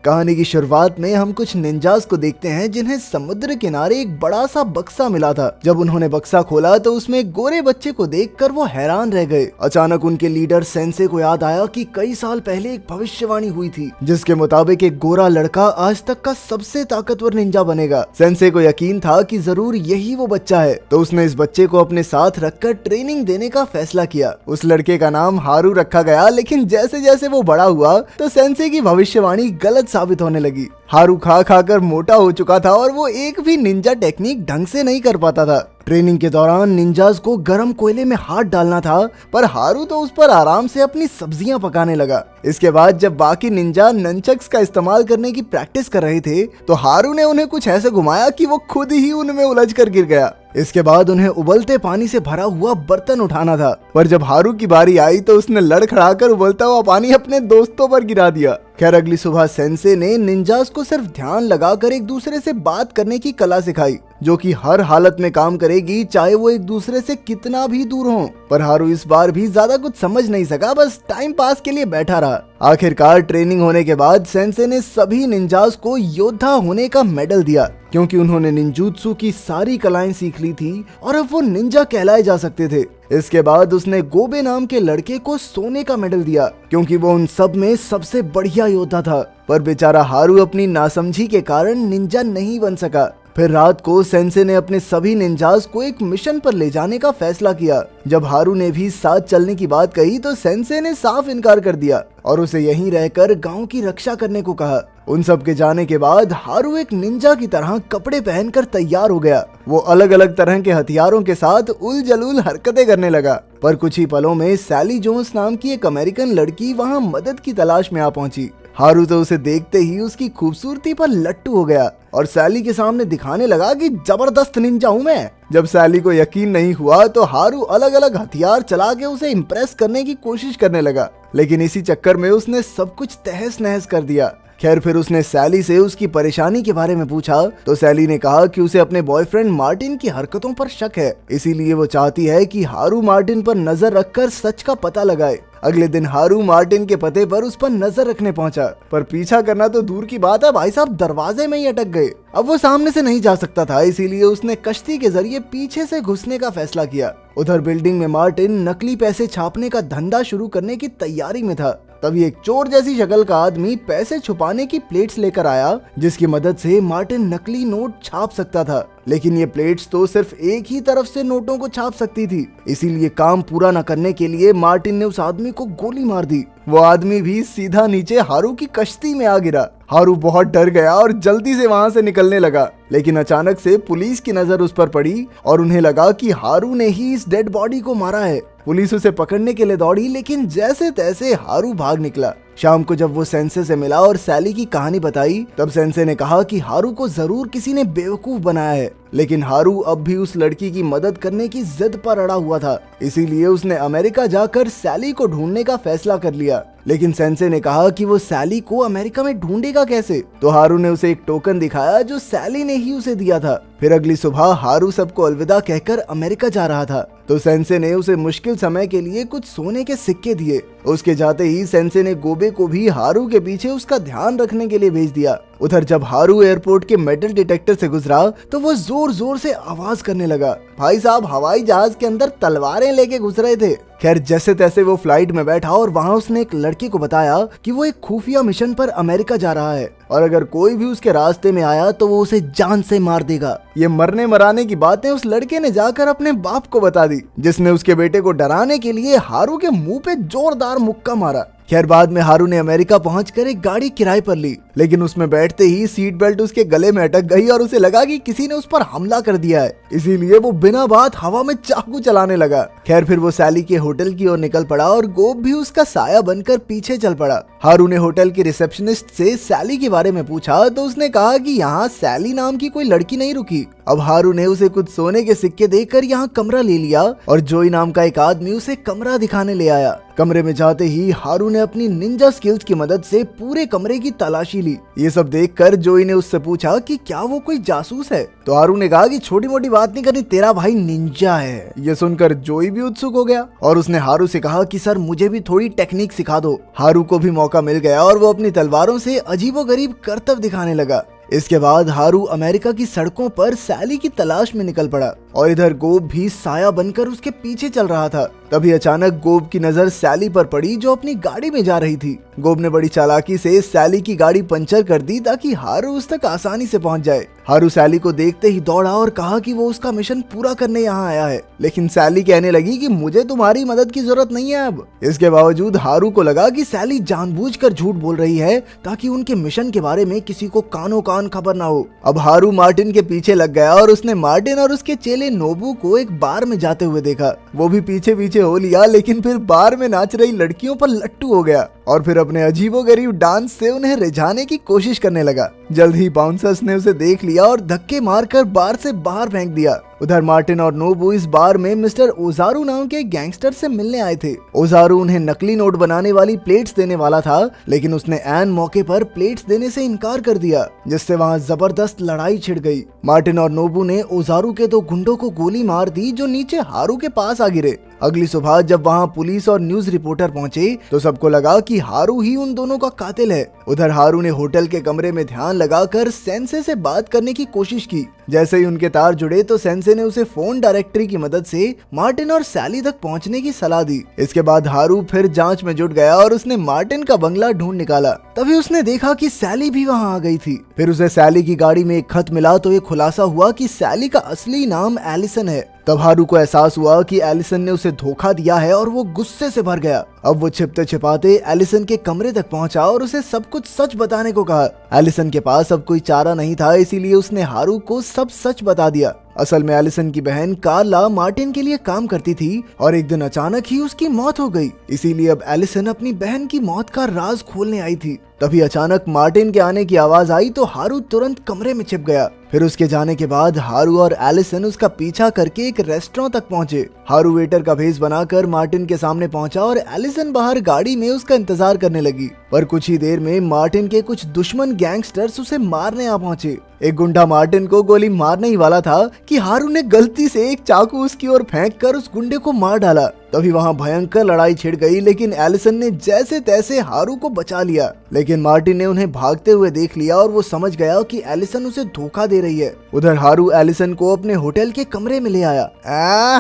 कहानी की शुरुआत में हम कुछ निंजास को देखते हैं जिन्हें समुद्र किनारे एक बड़ा सा बक्सा मिला था। जब उन्होंने बक्सा खोला तो उसमें एक गोरे बच्चे को देखकर वो हैरान रह गए। अचानक उनके लीडर सेंसे को याद आया कि कई साल पहले एक भविष्यवाणी हुई थी जिसके मुताबिक एक गोरा लड़का आज तक का सबसे ताकतवर निंजा बनेगा। सेंसे को यकीन था कि जरूर यही वो बच्चा है, तो उसने इस बच्चे को अपने साथ रखकर ट्रेनिंग देने का फैसला किया। उस लड़के का नाम हारू रखा गया, लेकिन जैसे जैसे वो बड़ा हुआ तो सेंसे की भविष्यवाणी गलत साबित होने लगी। हारू खा खाकर मोटा हो चुका था और वो एक भी निंजा टेक्निक ढंग से नहीं कर पाता था। ट्रेनिंग के दौरान निंजास को गर्म कोयले में हाथ डालना था, पर हारू तो उस पर आराम से अपनी सब्जियां पकाने लगा। इसके बाद जब बाकी निंजा नंचक्स का इस्तेमाल करने की प्रैक्टिस कर रहे थे तो हारू ने उन्हें कुछ ऐसे घुमाया कि वो खुद ही उनमें उलझ कर गिर गया। इसके बाद उन्हें उबलते पानी से भरा हुआ बर्तन उठाना था, पर जब हारू की बारी आई तो उसने लड़खड़ाकर उबलता हुआ पानी अपने दोस्तों पर गिरा दिया। खैर, अगली सुबह सेंसे ने निंजास को सिर्फ ध्यान लगाकर एक दूसरे से बात करने की कला सिखाई, जो कि हर हालत में काम करेगी, चाहे वो एक दूसरे से कितना भी दूर हो। पर हारू इस बार भी ज्यादा कुछ समझ नहीं सका, बस टाइम पास के लिए बैठा रहा। आखिरकार ट्रेनिंग होने के बाद सेंसे ने सभी निंजास को योद्धा होने का मेडल दिया, क्योंकि उन्होंने निंजुत्सु की सारी कलाएं सीख ली थी और अब वो निंजा कहलाए जा सकते थे। इसके बाद उसने गोबे नाम के लड़के को सोने का मेडल दिया, क्योंकि वो उन सब में सबसे बढ़िया योद्धा था। पर बेचारा हारू अपनी नासमझी के कारण निंजा नहीं बन सका। फिर रात को सेंसे ने अपने सभी निंजास को एक मिशन पर ले जाने का फैसला किया। जब हारू ने भी साथ चलने की बात कही तो सेंसे ने साफ इनकार कर दिया और उसे यहीं रहकर गांव की रक्षा करने को कहा। उन सब के जाने के बाद हारू एक निंजा की तरह कपड़े पहनकर तैयार हो गया। वो अलग अलग तरह के हथियारों के साथ उल जलूल हरकतें करने लगा। पर कुछ ही पलों में सैली जोन्स नाम की एक अमेरिकन लड़की वहां मदद की तलाश में आ पहुंची। हारू तो उसे देखते ही उसकी खूबसूरती पर लट्टू हो गया और सैली के सामने दिखाने लगा कि जबरदस्त निंजा हूँ मैं। जब सैली को यकीन नहीं हुआ तो हारू अलग अलग हथियार चला के उसे इम्प्रेस करने की कोशिश करने लगा, लेकिन इसी चक्कर में उसने सब कुछ तहस नहस कर दिया। खैर, फिर उसने सैली से उसकी परेशानी के बारे में पूछा तो सैली ने कहा कि उसे अपने बॉयफ्रेंड मार्टिन की हरकतों पर शक है, इसीलिए वो चाहती है कि हारू मार्टिन पर नजर रखकर सच का पता लगाए। अगले दिन हारू मार्टिन के पते पर उस पर नजर रखने पहुंचा, पर पीछा करना तो दूर की बात है, भाई साहब दरवाजे में ही अटक गए। अब वो सामने से नहीं जा सकता था, इसीलिए उसने कश्ती के जरिए पीछे से घुसने का फैसला किया। उधर बिल्डिंग में मार्टिन नकली पैसे छापने का धंधा शुरू करने की तैयारी में था। तभी एक चोर जैसी शक्ल का आदमी पैसे छुपाने की प्लेट्स लेकर आया, जिसकी मदद से मार्टिन नकली नोट छाप सकता था। लेकिन ये प्लेट्स तो सिर्फ एक ही तरफ से नोटों को छाप सकती थी, इसीलिए काम पूरा न करने के लिए मार्टिन ने उस आदमी को गोली मार दी। वो आदमी भी सीधा नीचे हारू की कश्ती में आ गिरा। हारू बहुत डर गया और जल्दी से वहां से निकलने लगा, लेकिन अचानक से पुलिस की नजर उस पर पड़ी और उन्हें लगा कि हारू ने ही इस डेड बॉडी को मारा है। पुलिस उसे पकड़ने के लिए दौड़ी, लेकिन जैसे तैसे हारू भाग निकला। शाम को जब वो सेंसे से मिला और सैली की कहानी बताई, तब सेंसे ने कहा कि हारू को जरूर किसी ने बेवकूफ बनाया है, लेकिन हारू अब भी उस लड़की की मदद करने की जिद पर अड़ा हुआ था। इसीलिए उसने अमेरिका जाकर सैली को ढूंढने का फैसला कर लिया। लेकिन सेंसे ने कहा कि वो सैली को अमेरिका में ढूंढेगा कैसे, तो हारू ने उसे एक टोकन दिखाया जो सैली ने ही उसे दिया था। फिर अगली सुबह हारू सबको अलविदा कहकर अमेरिका जा रहा था, तो सेंसे ने उसे मुश्किल समय के लिए कुछ सोने के सिक्के दिए। उसके जाते ही सेंसे ने गोबे को भी हारू के पीछे उसका ध्यान रखने के लिए भेज दिया। उधर जब हारू एयरपोर्ट के मेटल डिटेक्टर से गुजरा तो वो जोर जोर से आवाज करने लगा। भाई साहब हवाई जहाज के अंदर तलवारें लेके घुस रहे थे। खैर, जैसे तैसे वो फ्लाइट में बैठा और वहाँ उसने एक लड़के को बताया कि वो एक खुफिया मिशन पर अमेरिका जा रहा है और अगर कोई भी उसके रास्ते में आया तो वो उसे जान से मार देगा। ये मरने मराने की बातें उस लड़के ने जाकर अपने बाप को बता दी, जिसने उसके बेटे को डराने के लिए हारू के मुंह पे जोरदार मुक्का मारा। खैर, बाद में हारू ने अमेरिका पहुंचकर एक गाड़ी किराए पर ली, लेकिन उसमें बैठते ही सीट बेल्ट उसके गले में अटक गई और उसे लगा कि किसी ने उस पर हमला कर दिया है, इसीलिए वो बिना बात हवा में चाकू चलाने लगा। खैर, फिर वो सैली के होटल की ओर निकल पड़ा और गोब भी उसका साया बनकर पीछे चल पड़ा। हारू ने होटल की रिसेप्शनिस्ट से सैली के बारे में पूछा तो उसने कहा कि यहाँ सैली नाम की कोई लड़की नहीं रुकी। अब हारू ने उसे कुछ सोने के सिक्के देकर यहाँ कमरा ले लिया और जोई नाम का एक आदमी उसे कमरा दिखाने ले आया। कमरे में जाते ही हारू ने अपनी निंजा स्किल्स की मदद से पूरे कमरे की तलाशी ली। जाएगी। ये सब देखकर जोई ने उससे पूछा कि क्या वो कोई जासूस है, तो हारू ने कहा कि छोटी मोटी बात नहीं करनी, तेरा भाई निंजा है। ये सुनकर जोई भी उत्सुक हो गया और उसने हारू से कहा कि सर मुझे भी थोड़ी टेक्निक सिखा दो। हारू को भी मौका मिल गया और वो अपनी तलवारों से अजीबोगरीब करतब दिखाने लगा। इसके बाद हारू अमेरिका की सड़कों पर सैली की तलाश में निकल पड़ा और इधर गोब भी साया बनकर उसके पीछे चल रहा था। तभी अचानक गोब की नजर सैली पर पड़ी जो अपनी गाड़ी में जा रही थी। गोब ने बड़ी चालाकी से सैली की गाड़ी पंचर कर दी ताकि हारू उस तक आसानी से पहुंच जाए। हारू सैली को देखते ही दौड़ा और कहा कि वो उसका मिशन पूरा करने यहाँ आया है, लेकिन सैली कहने लगी कि मुझे तुम्हारी मदद की जरूरत नहीं है अब। इसके बावजूद हारू को लगा कि सैली जानबूझकर झूठ बोल रही है ताकि उनके मिशन के बारे में किसी को कानो कान खबर ना हो। अब हारू मार्टिन के पीछे लग गया और उसने मार्टिन और उसके चेले नोबू को एक बार में जाते हुए देखा। वो भी पीछे पीछे हो लिया, लेकिन फिर बार में नाच रही लड़कियों पर लट्टू हो गया और फिर अपने अजीबोगरीब डांस से उन्हें रिझाने की कोशिश करने लगा। जल्द ही बाउंसर्स ने उसे देख लिया और धक्के मारकर बार से बाहर फेंक दिया। उधर मार्टिन और नोबू इस बार में मिस्टर ओजारू नाम के गैंगस्टर से मिलने आए थे। ओजारू उन्हें नकली नोट बनाने वाली प्लेट्स देने वाला था, लेकिन उसने ऐन मौके पर प्लेट्स देने से इनकार कर दिया, जिससे वहां जबरदस्त लड़ाई छिड़ गई। मार्टिन और नोबू ने ओजारू के 2 गुंडों को गोली मार दी जो नीचे हारू के पास आ गिरे। अगली सुबह जब वहां पुलिस और न्यूज रिपोर्टर पहुंचे तो सबको लगा कि हारू ही उन दोनों का कातिल है। उधर हारू ने होटल के कमरे में ध्यान लगाकर सेंसे से बात करने की कोशिश की। जैसे ही उनके तार जुड़े तो सेंसे ने उसे फोन डायरेक्टरी की मदद से मार्टिन और सैली तक पहुंचने की सलाह दी। इसके बाद हारू फिर जांच में जुट गया और उसने मार्टिन का बंगला ढूंढ निकाला। तभी उसने देखा कि सैली भी वहां आ गई थी। फिर उसे सैली की गाड़ी में एक खत मिला तो ये खुलासा हुआ कि सैली का असली नाम एलिसन है। तब हारू को एहसास हुआ कि एलिसन ने उसे धोखा दिया है और वो गुस्से से भर गया। अब वो छिपते छिपाते एलिसन के कमरे तक पहुंचा और उसे सब कुछ सच बताने को कहा। एलिसन के पास अब कोई चारा नहीं था, इसीलिए उसने हारू को सब सच बता दिया। असल में एलिसन की बहन कार्ला मार्टिन के लिए काम करती थी और एक दिन अचानक ही उसकी मौत हो गई। इसीलिए अब एलिसन अपनी बहन की मौत का राज खोलने आई थी। तभी अचानक मार्टिन के आने की आवाज आई तो हारू तुरंत कमरे में छिप गया। फिर उसके जाने के बाद हारू और एलिसन उसका पीछा करके एक रेस्टोरेंट तक पहुंचे। हारू वेटर का भेष बनाकर मार्टिन के सामने पहुंचा और एलिसन बाहर गाड़ी में उसका इंतजार करने लगी। पर कुछ ही देर में मार्टिन के कुछ दुश्मन गैंगस्टर्स उसे मारने आ पहुंचे। एक गुंडा मार्टिन को गोली मारने ही वाला था कि हारू ने गलती से एक चाकू उसकी ओर फेंककर उस गुंडे को मार डाला। तभी वहां भयंकर लड़ाई छिड़ गई, लेकिन एलिसन ने जैसे तैसे हारू को बचा लिया। लेकिन मार्टिन ने उन्हें भागते हुए देख लिया और वो समझ गया कि एलिसन उसे धोखा दे रही है। उधर हारू एलिसन को अपने होटल के कमरे में ले आया।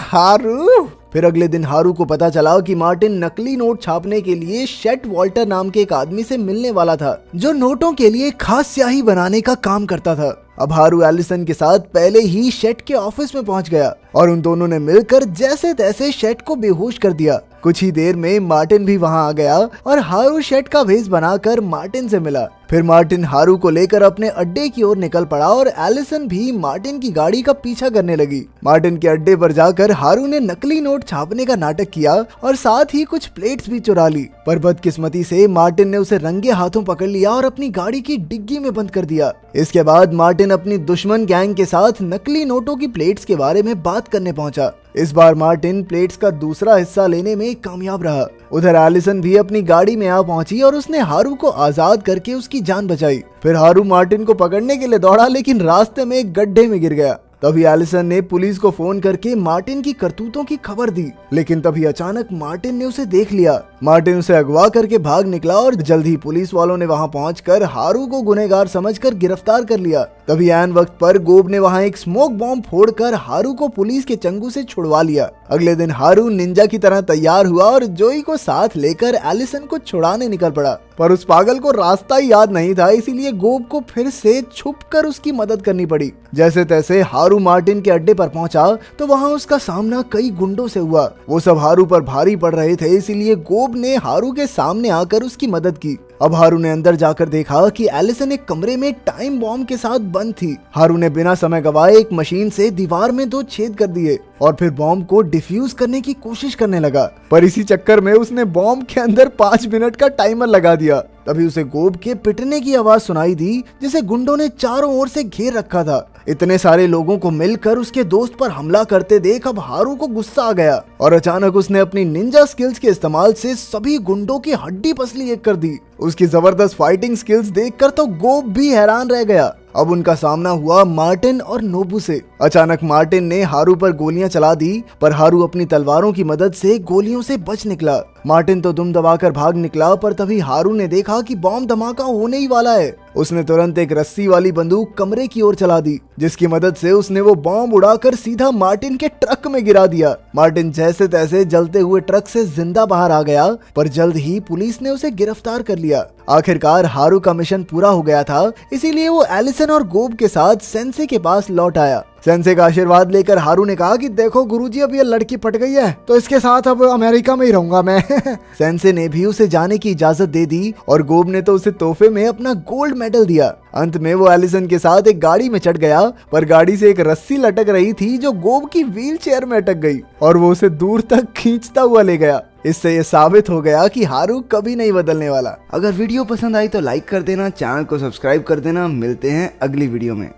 हारू। फिर अगले दिन हारू को पता चला कि मार्टिन नकली नोट छापने के लिए शेट वॉल्टर नाम के एक आदमी से मिलने वाला था, जो नोटों के लिए खास स्याही बनाने का काम करता था। अब हारू एलिसन के साथ पहले ही शेट के ऑफिस में पहुंच गया और उन दोनों ने मिलकर जैसे तैसे शेट को बेहोश कर दिया। कुछ ही देर में मार्टिन भी वहां आ गया और हारू शेट का भेष बनाकर मार्टिन से मिला। फिर मार्टिन हारू को लेकर अपने अड्डे की ओर निकल पड़ा और एलिसन भी मार्टिन की गाड़ी का पीछा करने लगी। मार्टिन के अड्डे पर जाकर हारू ने नकली नोट छापने का नाटक किया और साथ ही कुछ प्लेट्स भी चुरा ली। पर बदकिस्मती से मार्टिन ने उसे रंगे हाथों पकड़ लिया और अपनी गाड़ी की डिग्गी में बंद कर दिया। इसके बाद मार्टिन अपनी दुश्मन गैंग के साथ नकली नोटों की प्लेट्स के बारे में बात करने पहुंचा। इस बार मार्टिन प्लेट्स का दूसरा हिस्सा लेने में कामयाब रहा। उधर एलिसन भी अपनी गाड़ी में आ पहुंची और उसने हारू को आजाद करके उसकी जान बचाई। फिर हारू मार्टिन को पकड़ने के लिए दौड़ा, लेकिन रास्ते में एक गड्ढे में गिर गया। तभी एलिसन ने पुलिस को फोन करके मार्टिन की करतूतों की खबर दी, लेकिन तभी अचानक मार्टिन ने उसे देख लिया। मार्टिन उसे अगवा करके भाग निकला और जल्द ही पुलिस वालों ने वहां पहुंचकर हारू को गुनहगार समझकर गिरफ्तार कर लिया। तभी ऐन वक्त पर गोब ने वहां एक स्मोक बॉम्ब फोड़कर हारू को पुलिस के चंगुल से छुड़वा लिया। अगले दिन हारू निंजा की तरह तैयार हुआ और जोई को साथ लेकर एलिसन को छुड़ाने निकल पड़ा। पर उस पागल को रास्ता ही याद नहीं था, इसीलिए गोब को फिर से छुपकर उसकी मदद करनी पड़ी। जैसे तैसे हारू मार्टिन के अड्डे पर पहुंचा तो वहां उसका सामना कई गुंडों से हुआ। वो सब हारू पर भारी पड़ रहे थे, इसीलिए गोब ने हारू के सामने आकर उसकी मदद की। अब हारू ने अंदर जाकर देखा कि एलिसन एक कमरे में टाइम बॉम्ब के साथ बंद थी। हारू ने बिना समय गवाए एक मशीन से दीवार में 2 छेद कर दिए और फिर बॉम्ब को डिफ्यूज करने की कोशिश करने लगा। पर इसी चक्कर में उसने बॉम्ब के अंदर 5 मिनट का टाइमर लगा दिया। तभी उसे गोब के पिटने की आवाज सुनाई दी, जिसे गुंडों ने चारों ओर से घेर रखा था। इतने सारे लोगों को मिलकर उसके दोस्त पर हमला करते देख अब हारू को गुस्सा आ गया और अचानक उसने अपनी निंजा स्किल्स के इस्तेमाल से सभी गुंडों की हड्डी पसली एक कर दी। उसकी जबरदस्त फाइटिंग स्किल्स देखकर तो गोब भी हैरान रह गया। अब उनका सामना हुआ मार्टिन और नोबू से। अचानक मार्टिन ने हारू पर गोलियां चला दी, पर हारू अपनी तलवारों की मदद से गोलियों से बच निकला। मार्टिन तो दुम दबाकर भाग निकला, पर तभी हारू ने देखा कि बॉम्ब धमाका होने ही वाला है। उसने तुरंत एक रस्सी वाली बंदूक कमरे की ओर चला दी, जिसकी मदद से उसने वो बॉम्ब उड़ाकर सीधा मार्टिन के ट्रक में गिरा दिया। मार्टिन जैसे तैसे जलते हुए ट्रक से जिंदा बाहर आ गया, पर जल्द ही पुलिस ने उसे गिरफ्तार कर लिया। आखिरकार हारू का मिशन पूरा हो गया था, इसीलिए वो एलिसन और गोब के साथ सेंसे के पास लौट आया। सेंसे का आशीर्वाद लेकर हारू ने कहा कि देखो गुरुजी, अब ये लड़की पट गई है तो इसके साथ अब अमेरिका में ही रहूंगा मैं। सेंसे ने भी उसे जाने की इजाजत दे दी और गोब ने तो उसे तोहफे में अपना गोल्ड मेडल दिया। अंत में वो एलिसन के साथ एक गाड़ी में चढ़ गया, पर गाड़ी से एक रस्सी लटक रही थी जो गोब की व्हील चेयर में अटक गई और वो उसे दूर तक खींचता हुआ ले गया। इससे ये साबित हो गया कि हारू कभी नहीं बदलने वाला। अगर वीडियो पसंद आई तो लाइक कर देना, चैनल को सब्सक्राइब कर देना। मिलते हैं अगली वीडियो में।